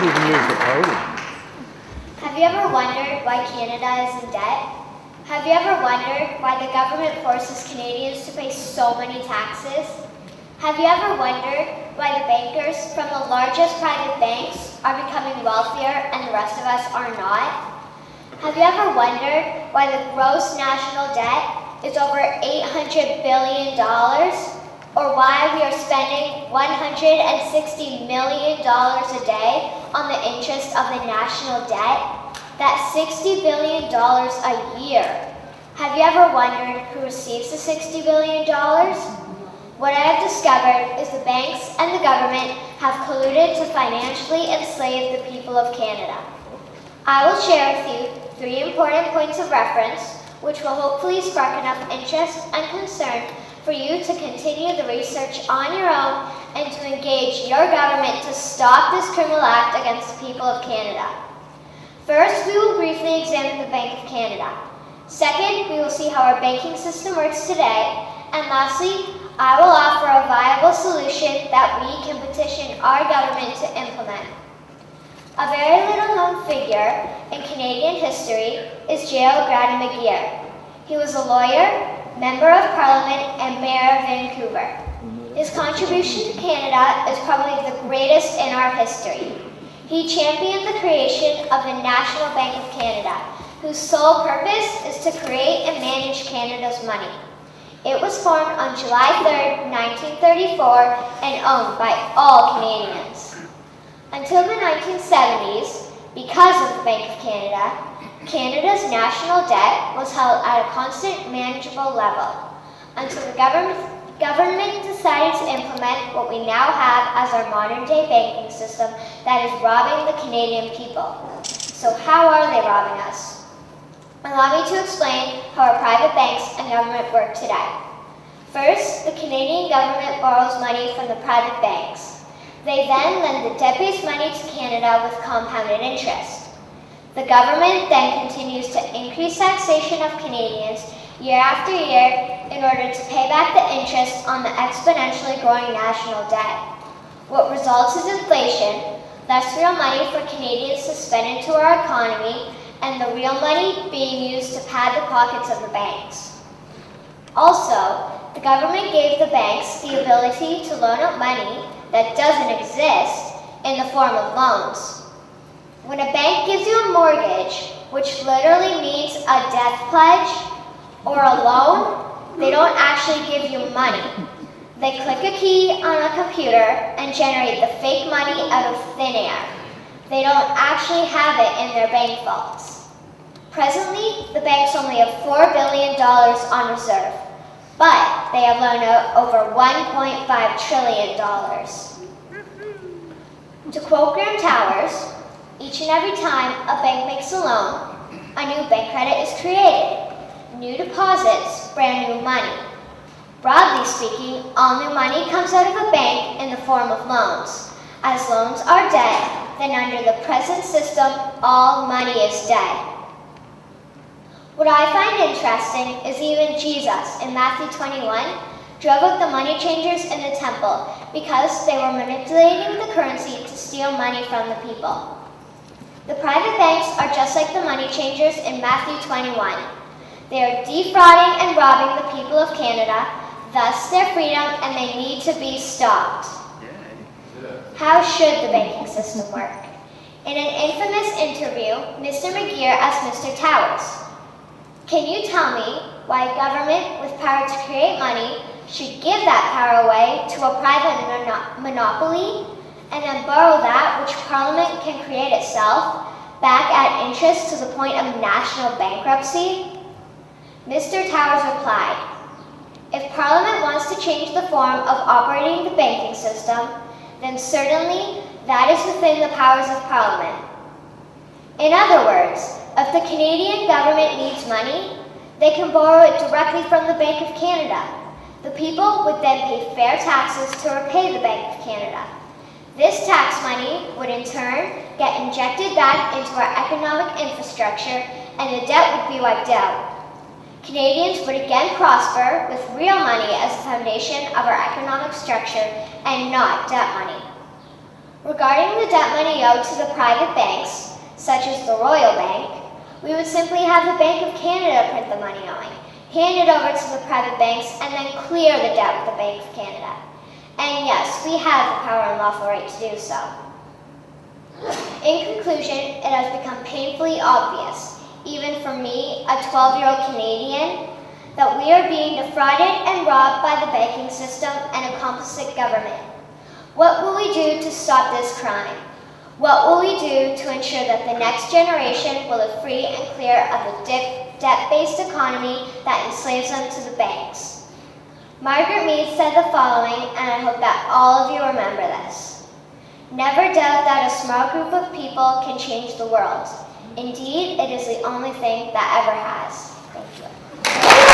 can't even use the podium. Have you ever wondered why Canada is in debt? Have you ever wondered why the government forces Canadians to pay so many taxes? Have you ever wondered why the bankers from the largest private banks are becoming wealthier and the rest of us are not? Have you ever wondered why the gross national debt is over $800 billion? Or why we are spending $160 million a day on the interest of the national debt? That's $60 billion a year. Have you ever wondered who receives the $60 billion? What I have discovered is the banks and the government have colluded to financially enslave the people of Canada. I will share with you 3 important points of reference, which will hopefully spark enough interest and concern for you to continue the research on your own and to engage your government to stop this criminal act against the people of Canada. First, we will briefly examine the Bank of Canada. Second, we will see how our banking system works today. And lastly, I will offer a viable solution that we can petition our government to implement. A very little known figure in Canadian history is J.L. Grady McGeer. He was a lawyer, Member of Parliament, and Mayor of Vancouver. His contribution to Canada is probably the greatest in our history. He championed the creation of the National Bank of Canada, whose sole purpose is to create and manage Canada's money. It was formed on July 3, 1934, and owned by all Canadians. Until the 1970s, because of the Bank of Canada, Canada's national debt was held at a constant, manageable level, until the government decided to implement what we now have as our modern-day banking system that is robbing the Canadian people. So how are they robbing us? Allow me to explain how our private banks and government work today. First, the Canadian government borrows money from the private banks. They then lend the debt-based money to Canada with compounded interest. The government then continues to increase taxation of Canadians year after year in order to pay back the interest on the exponentially growing national debt. What results is inflation, less real money for Canadians to spend into our economy, and the real money being used to pad the pockets of the banks. Also, the government gave the banks the ability to loan out money that doesn't exist in the form of loans. When a bank gives you a mortgage, which literally means a death pledge or a loan, they don't actually give you money. They click a key on a computer and generate the fake money out of thin air. They don't actually have it in their bank vaults. Presently, the banks only have $4 billion on reserve, but they have loaned out over $1.5 trillion. To quote Graham Towers, each and every time a bank makes a loan, a new bank credit is created. New deposits, brand new money. Broadly speaking, all new money comes out of a bank in the form of loans. As loans are dead, then under the present system, all money is dead. What I find interesting is even Jesus, in Matthew 21, drove out the money changers in the temple because they were manipulating the currency to steal money from the people. The private banks are just like the money changers in Matthew 21. They are defrauding and robbing the people of Canada, thus their freedom, and they need to be stopped. How should the banking system work? In an infamous interview, Mr. McGeer asked Mr. Towers, "Can you tell me why a government with power to create money should give that power away to a private monopoly and then borrow that which Parliament can create itself back at interest to the point of national bankruptcy?" Mr. Towers replied, "If Parliament wants to change the form of operating the banking system, then certainly that is within the powers of Parliament. In other words, if the Canadian government needs money, they can borrow it directly from the Bank of Canada. The people would then pay fair taxes to repay the Bank of Canada. This tax money would in turn get injected back into our economic infrastructure and the debt would be wiped out. Canadians would again prosper with real money as the foundation of our economic structure and not debt money." Regarding the debt money owed to the private banks, such as the Royal Bank, we would simply have the Bank of Canada print the money owing, hand it over to the private banks, and then clear the debt with the Bank of Canada. And yes, we have the power and lawful right to do so. In conclusion, it has become painfully obvious, even for me, a 12-year-old Canadian, that we are being defrauded and robbed by the banking system and a complicit government. What will we do to stop this crime? What will we do to ensure that the next generation will live free and clear of the debt-based economy that enslaves them to the banks? Margaret Mead said the following, and I hope that all of you remember this. Never doubt that a small group of people can change the world. Indeed, it is the only thing that ever has. Thank you.